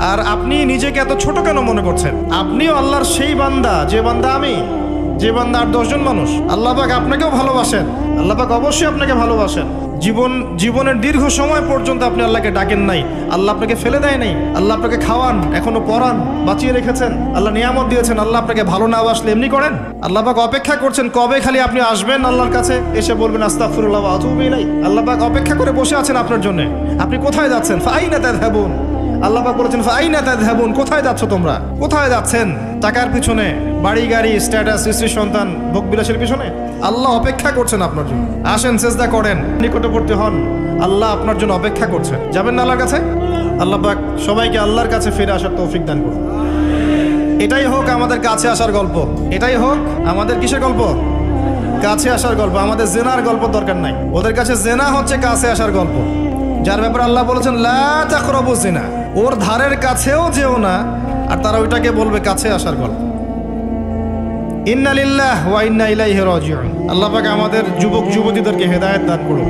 আর আপনি নিজেকে এত ছোট কেন মনে করছেন? আপনিও আল্লাহর সেই বান্দা, যে বান্দা আমি, যে বান্দা আর 10 জন মানুষ। আল্লাহ পাক আপনাকেও ভালোবাসেন, আল্লাহ পাক অবশ্যই আপনাকে ভালোবাসেন। জীবনের দীর্ঘ সময় পর্যন্ত আপনি আল্লাহকে ডাকেন নাই, আল্লাহ আপনাকে ফেলে দেয় নাই। আল্লাহ আপনাকে খাওয়ান, এখনো পরান, বাঁচিয়ে রেখেছেন, আল্লাহ নিয়ামত দিয়েছেন। আল্লাহ আপনাকে ভালো না বাসলে এমনি করেন? আল্লাহ পাক অপেক্ষা করছেন কবে খালি আপনি আসবেন আল্লাহর কাছে, এসে বলবেন আস্তাগফিরুল্লাহ ওয়া আতুবু ইলাইহি। আল্লাহ পাক অপেক্ষা করে বসে আছেন আপনার জন্য। আপনি কোথায় যাচ্ছেন? ফাআইনা তাযহাবুন। আল্লাহ পাক বলেছেন ফাআইনা তাযহাবুন, কোথায় যাচ্ছ তোমরা? কোথায় যাচ্ছেন? টাকার পিছনে, বাড়ি গাড়ি, স্ট্যাটাস, স্ত্রী সন্তান, ভোগ বিলাসের পিছনে? আল্লাহ অপেক্ষা করছেন আপনার জন্য। আসেন, সেজদা করেন, নিকটবর্তী হন, আল্লাহ আপনার জন্য অপেক্ষা করছেন। যাবেন না আল্লাহর কাছে? আল্লাহ পাক সবাইকে আল্লাহর কাছে ফিরে আসার তৌফিক দান করুন। এটাই হোক আমাদের কাছে আসার গল্প, এটাই হোক আমাদের কিসের গল্প? কাছে আসার গল্প। আমাদের জেনার গল্প দরকার নাই। ওদের কাছে জেনা হচ্ছে কাছে আসার গল্প, যার ব্যাপারে আল্লাহ বলেছেন লা তাকরাবু জিনা, ওর ধারের কাছেও যেও না, আর তারা ওইটাকে বলবে কাছে আসার গল্প। ইন্না লিল্লাহি ওয়া ইন্না ইলাইহি রাজিউন। আল্লাহ পাক আমাদের যুবক যুবতীদেরকে হেদায়েত দান করুন।